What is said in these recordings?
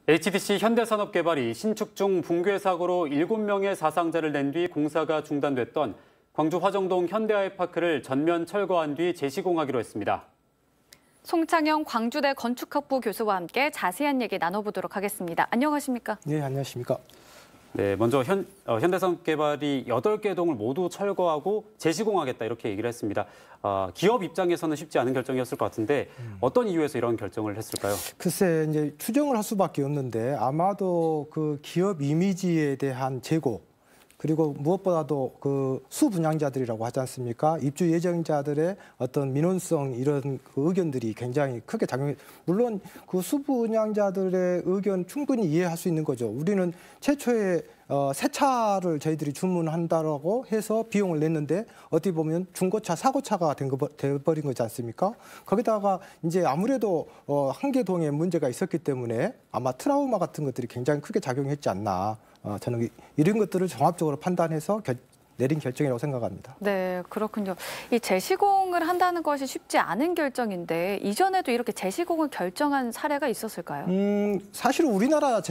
HDC 현대산업개발이 신축 중 붕괴 사고로 7명의 사상자를 낸 뒤 공사가 중단됐던 광주 화정동 현대아이파크를 전면 철거한 뒤 재시공하기로 했습니다. 송창영 광주대 건축학부 교수와 함께 자세한 얘기 나눠보도록 하겠습니다. 안녕하십니까? 네, 안녕하십니까? 네, 먼저 현대산업개발이 8개 동을 모두 철거하고 재시공하겠다 이렇게 얘기를 했습니다. 기업 입장에서는 쉽지 않은 결정이었을 것 같은데 어떤 이유에서 이런 결정을 했을까요? 글쎄, 이제 추정을 할 수밖에 없는데 아마도 그 기업 이미지에 대한 재고 그리고 무엇보다도 그 수분양자들이라고 하지 않습니까? 입주 예정자들의 어떤 민원성 이런 그 의견들이 굉장히 크게 작용해. 물론 그 수분양자들의 의견 충분히 이해할 수 있는 거죠. 우리는 최초에 새 차를 저희들이 주문한다라고 해서 비용을 냈는데 어떻게 보면 중고차, 사고차가 돼버린 거지 않습니까? 거기다가 이제 아무래도 한계동에 문제가 있었기 때문에 아마 트라우마 같은 것들이 굉장히 크게 작용했지 않나. 저는 이런 것들을 종합적으로 판단해서 내린 결정이라고 생각합니다. 네, 그렇군요. 이 재시공을 한다는 것이 쉽지 않은 결정인데 이전에도 이렇게 재시공을 결정한 사례가 있었을까요? 사실 우리나라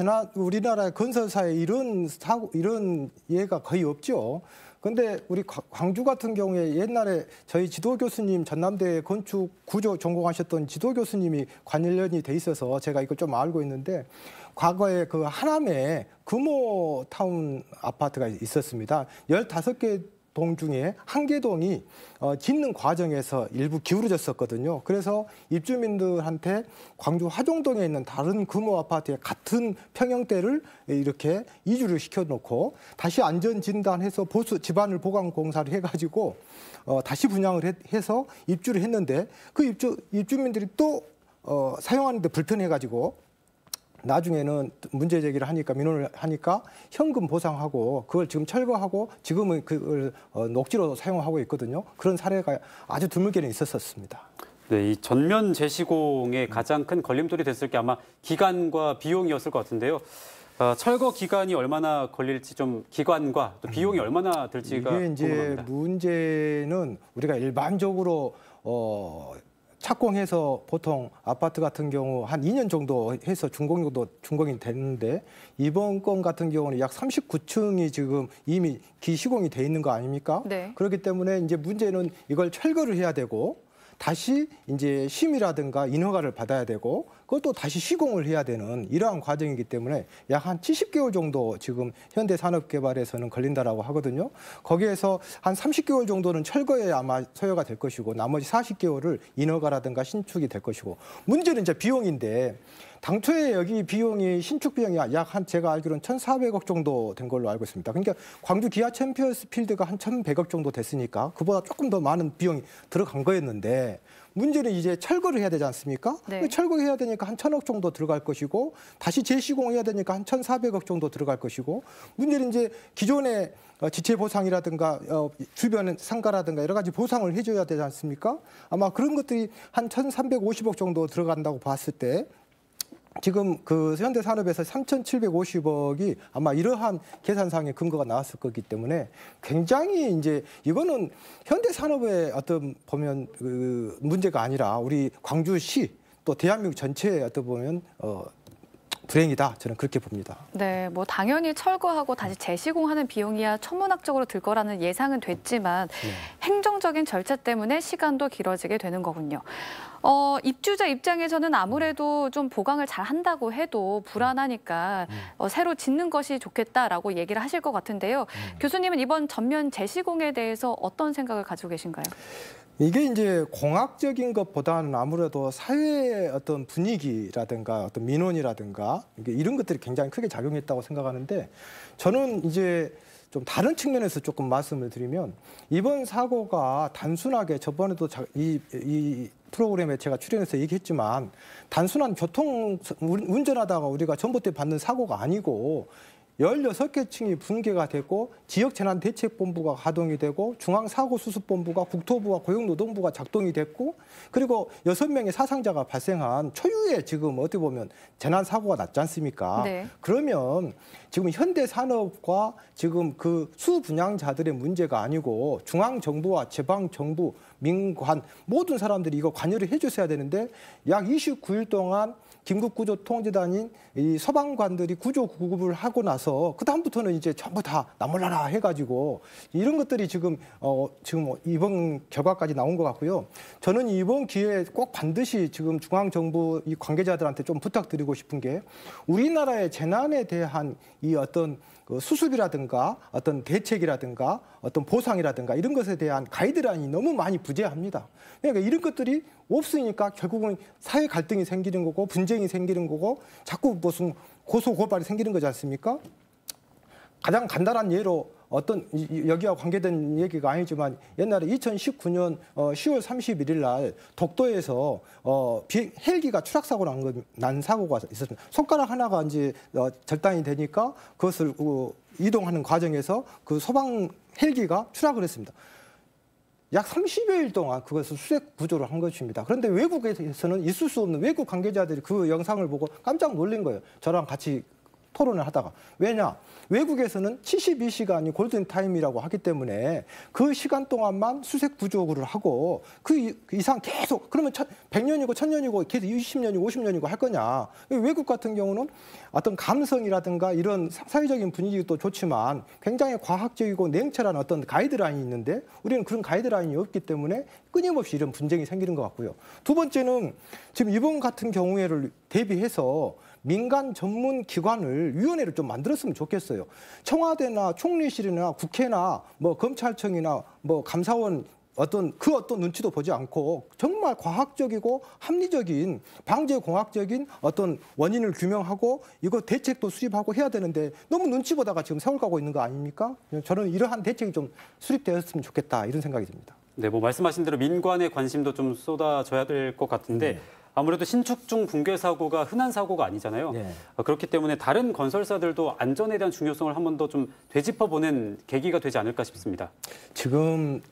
건설사에 이런 예가 거의 없죠. 근데 우리 광주 같은 경우에 옛날에 저희 지도 교수님 전남대 건축 구조 전공하셨던 지도 교수님이 관련이 돼 있어서 제가 이거 좀 알고 있는데 과거에 그 하남에 금호타운 아파트가 있었습니다. 15개 동 중에 1개 동이 짓는 과정에서 일부 기울어졌었거든요. 그래서 입주민들한테 광주 화정동에 있는 다른 금호 아파트의 같은 평형대를 이렇게 이주를 시켜놓고 다시 안전진단해서 집안을 보강 공사를 해가지고 다시 분양을 해서 입주를 했는데 그 입주민들이 또 사용하는데 불편해가지고 나중에는 문제 제기를 하니까 민원을 하니까 현금 보상하고 그걸 지금 철거하고 지금은 그걸 녹지로 사용하고 있거든요. 그런 사례가 아주 드물게는 있었습니다. 네, 이 전면 재시공의 가장 큰 걸림돌이 됐을 게 아마 기간과 비용이었을 것 같은데요. 철거 기간이 얼마나 걸릴지 좀 기간과 또 비용이 얼마나 들지가 이게 이제 궁금합니다. 문제는 우리가 일반적으로 착공해서 보통 아파트 같은 경우 한 2년 정도 해서 준공이 됐는데 이번 건 같은 경우는 약 39층이 지금 이미 기시공이 돼 있는 거 아닙니까? 네. 그렇기 때문에 이제 문제는 이걸 철거를 해야 되고 다시 이제 심의라든가 인허가를 받아야 되고 그것도 다시 시공을 해야 되는 이러한 과정이기 때문에 약 한 70개월 정도 지금 현대산업개발에서는 걸린다라고 하거든요. 거기에서 한 30개월 정도는 철거에 아마 소요가 될 것이고 나머지 40개월을 인허가라든가 신축이 될 것이고 문제는 이제 비용인데 당초에 여기 비용이 신축 비용이 제가 알기로는 1,400억 정도 된 걸로 알고 있습니다. 그러니까 광주 기아 챔피언스 필드가 한 1,100억 정도 됐으니까 그보다 조금 더 많은 비용이 들어간 거였는데 문제는 이제 철거를 해야 되지 않습니까? 네. 철거해야 되니까 한 1,000억 정도 들어갈 것이고 다시 재시공해야 되니까 한 1,400억 정도 들어갈 것이고 문제는 이제 기존의 지체 보상이라든가 주변 상가라든가 여러 가지 보상을 해줘야 되지 않습니까? 아마 그런 것들이 한 1,350억 정도 들어간다고 봤을 때 지금 그 현대산업에서 3,750억이 아마 이러한 계산상의 근거가 나왔을 거기 때문에 굉장히 이제 이거는 현대산업의 어떤 보면 그 문제가 아니라 우리 광주시 또 대한민국 전체에 어떤 보면 불행이다. 저는 그렇게 봅니다. 네, 뭐 당연히 철거하고 다시 재시공하는 비용이야 천문학적으로 들 거라는 예상은 됐지만 행정적인 절차 때문에 시간도 길어지게 되는 거군요. 입주자 입장에서는 아무래도 좀 보강을 잘 한다고 해도 불안하니까 새로 짓는 것이 좋겠다라고 얘기를 하실 것 같은데요. 교수님은 이번 전면 재시공에 대해서 어떤 생각을 가지고 계신가요? 이게 이제 공학적인 것보다는 아무래도 사회의 어떤 분위기라든가 어떤 민원이라든가 이런 것들이 굉장히 크게 작용했다고 생각하는데 저는 이제 좀 다른 측면에서 조금 말씀을 드리면 이번 사고가 단순하게 저번에도 이 프로그램에 제가 출연해서 얘기했지만 단순한 운전하다가 우리가 전봇대 받는 사고가 아니고 16개 층이 붕괴가 됐고 지역재난대책본부가 가동이 되고 중앙사고수습본부가 국토부와 고용노동부가 작동이 됐고 그리고 6명의 사상자가 발생한 초유의 지금 어떻게 보면 재난사고가 났지 않습니까? 네. 그러면 지금 현대산업과 지금 그 수분양자들의 문제가 아니고 중앙정부와 지방정부 민관 모든 사람들이 이거 관여를 해주셔야 되는데 약 29일 동안 긴급구조통제단인 이 소방관들이 구조 구급을 하고 나서 그 다음부터는 이제 전부 다 나몰라라 해가지고 이런 것들이 지금 이번 결과까지 나온 것 같고요. 저는 이번 기회에 꼭 반드시 지금 중앙정부 이 관계자들한테 좀 부탁드리고 싶은 게 우리나라의 재난에 대한 이 어떤 그 수습이라든가 어떤 대책이라든가 어떤 보상이라든가 이런 것에 대한 가이드라인이 너무 많이 부재합니다. 그러니까 이런 것들이 없으니까 결국은 사회 갈등이 생기는 거고 분쟁이 생기는 거고 자꾸 무슨 고소고발이 생기는 거지 않습니까? 가장 간단한 예로 어떤 여기와 관계된 얘기가 아니지만 옛날에 2019년 10월 31일 날 독도에서 헬기가 추락 사고 난 사고가 있었습니다. 손가락 하나가 이제 절단이 되니까 그것을 이동하는 과정에서 그 소방 헬기가 추락을 했습니다. 약 30여일 동안 그것을 수색 구조를 한 것입니다. 그런데 외국에서는 있을 수 없는 외국 관계자들이 그 영상을 보고 깜짝 놀란 거예요. 저랑 같이 토론을 하다가. 왜냐? 외국에서는 72시간이 골든타임이라고 하기 때문에 그 시간 동안만 수색 구조를 하고 그 이상 계속 그러면 100년이고 1000년이고 계속 20년이고 50년이고 할 거냐. 외국 같은 경우는 어떤 감성이라든가 이런 사회적인 분위기도 좋지만 굉장히 과학적이고 냉철한 어떤 가이드라인이 있는데 우리는 그런 가이드라인이 없기 때문에 끊임없이 이런 분쟁이 생기는 것 같고요. 두 번째는 지금 이번 같은 경우에를 대비해서 민간 전문 기관을 위원회를 좀 만들었으면 좋겠어요. 청와대나 총리실이나 국회나 뭐 검찰청이나 뭐 감사원 어떤 눈치도 보지 않고 정말 과학적이고 합리적인 방재공학적인 어떤 원인을 규명하고 이거 대책도 수립하고 해야 되는데 너무 눈치 보다가 지금 세월 가고 있는 거 아닙니까? 저는 이러한 대책이 좀 수립되었으면 좋겠다 이런 생각이 듭니다. 네, 뭐 말씀하신 대로 민관의 관심도 좀 쏟아져야 될 것 같은데 아무래도 신축 중 붕괴 사고가 흔한 사고가 아니잖아요. 네. 그렇기 때문에 다른 건설사들도 안전에 대한 중요성을 한 번 더 좀 되짚어보는 계기가 되지 않을까 싶습니다. 지금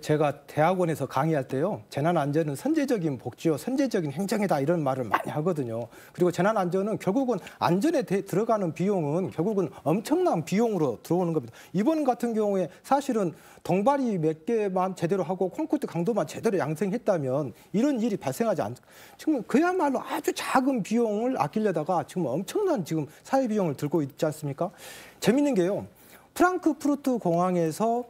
제가 대학원에서 강의할 때요. 재난안전은 선제적인 복지요, 선제적인 행정이다 이런 말을 많이 하거든요. 그리고 재난안전은 결국은 안전에 들어가는 비용은 결국은 엄청난 비용으로 들어오는 겁니다. 이번 같은 경우에 사실은 동발이 몇 개만 제대로 하고 콘크리트 강도만 제대로 양성했다면 이런 일이 발생하지 않죠. 지금 그야말로 아주 작은 비용을 아끼려다가 지금 엄청난 지금 사회 비용을 들고 있지 않습니까? 재밌는 게요. 프랑크푸르트 공항에서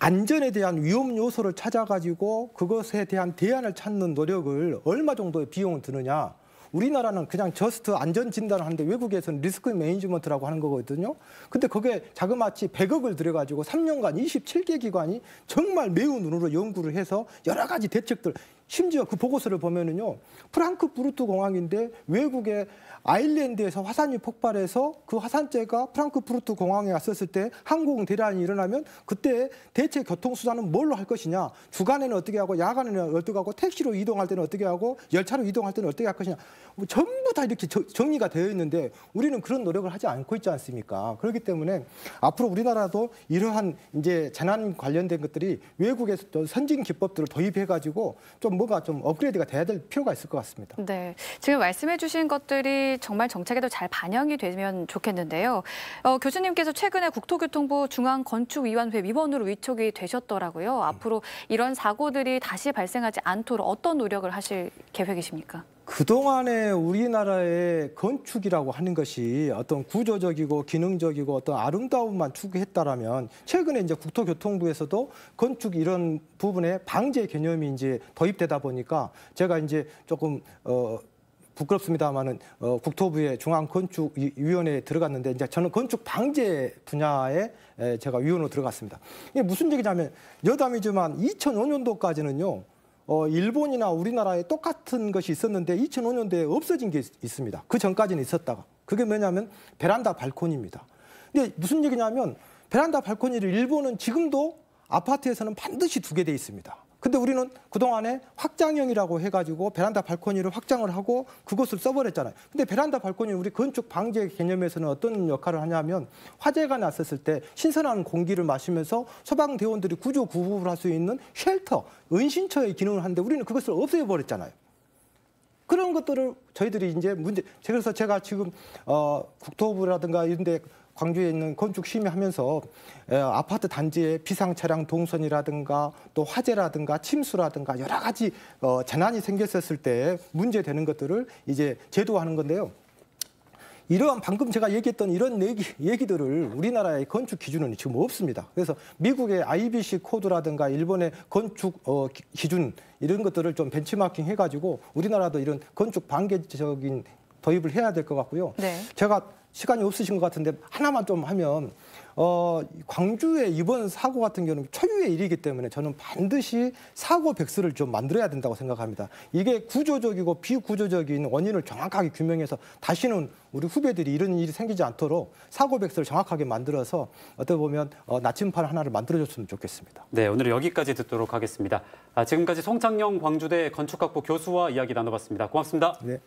안전에 대한 위험 요소를 찾아가지고 그것에 대한 대안을 찾는 노력을 얼마 정도의 비용을 드느냐. 우리나라는 그냥 저스트 안전 진단을 하는데 외국에서는 리스크 매니지먼트라고 하는 거거든요. 근데 그게 자그마치 100억을 들여가지고 3년간 27개 기관이 정말 매우 눈으로 연구를 해서 여러 가지 대책들 심지어 그 보고서를 보면은요. 프랑크푸르트 공항인데 외국의 아일랜드에서 화산이 폭발해서 그 화산재가 프랑크푸르트 공항에 왔었을 때 항공 대란이 일어나면 그때 대체 교통수단은 뭘로 할 것이냐. 주간에는 어떻게 하고 야간에는 어떻게 하고 택시로 이동할 때는 어떻게 하고 열차로 이동할 때는 어떻게 할 것이냐. 뭐 전부 다 이렇게 정리가 되어 있는데 우리는 그런 노력을 하지 않고 있지 않습니까? 그렇기 때문에 앞으로 우리나라도 이러한 이제 재난 관련된 것들이 외국에서 선진 기법들을 도입해가지고 좀 뭐가 좀 업그레이드가 돼야 될 필요가 있을 것 같습니다. 네, 지금 말씀해 주신 것들이 정말 정책에도 잘 반영이 되면 좋겠는데요. 교수님께서 최근에 국토교통부 중앙건축위원회 위원으로 위촉이 되셨더라고요. 앞으로 이런 사고들이 다시 발생하지 않도록 어떤 노력을 하실 계획이십니까? 그동안에 우리나라의 건축이라고 하는 것이 어떤 구조적이고 기능적이고 어떤 아름다움만 추구했다라면 최근에 이제 국토교통부에서도 건축 이런 부분에 방제 개념이 이제 도입되다 보니까 제가 이제 조금 부끄럽습니다만은 국토부의 중앙건축위원회에 들어갔는데 이제 저는 건축 방제 분야에 제가 위원으로 들어갔습니다. 이게 무슨 얘기냐면 여담이지만 2005년도까지는요. 일본이나 우리나라에 똑같은 것이 있었는데 2005년도에 없어진 게 있습니다. 그 전까지는 있었다가. 그게 뭐냐면 베란다 발코니입니다. 근데 무슨 얘기냐면 베란다 발코니를 일본은 지금도 아파트에서는 반드시 두게 돼 있습니다. 근데 우리는 그동안에 확장형이라고 해가지고 베란다 발코니를 확장을 하고 그것을 써버렸잖아요. 근데 베란다 발코니 우리 건축 방제 개념에서는 어떤 역할을 하냐면 화재가 났었을 때 신선한 공기를 마시면서 소방대원들이 구조 구급을 할 수 있는 쉘터, 은신처의 기능을 하는데 우리는 그것을 없애버렸잖아요. 그런 것들을 저희들이 이제 그래서 제가 지금 국토부라든가 이런 데 광주에 있는 건축 심의하면서 아파트 단지에 비상 차량 동선이라든가 또 화재라든가 침수라든가 여러 가지 재난이 생겼었을 때 문제되는 것들을 이제 제도화하는 건데요. 이러한 방금 제가 얘기했던 이런 얘기들을 우리나라의 건축 기준은 지금 없습니다. 그래서 미국의 IBC 코드라든가 일본의 건축 기준 이런 것들을 좀 벤치마킹 해가지고 우리나라도 이런 건축 반개적인 도입을 해야 될 것 같고요. 네. 제가 시간이 없으신 것 같은데 하나만 좀 하면 광주의 이번 사고 같은 경우는 초유의 일이기 때문에 저는 반드시 사고 백서를 좀 만들어야 된다고 생각합니다. 이게 구조적이고 비구조적인 원인을 정확하게 규명해서 다시는 우리 후배들이 이런 일이 생기지 않도록 사고 백서를 정확하게 만들어서 어떻게 보면 나침반 하나를 만들어줬으면 좋겠습니다. 네, 오늘 여기까지 듣도록 하겠습니다. 지금까지 송창영 광주대 건축학부 교수와 이야기 나눠봤습니다. 고맙습니다. 네.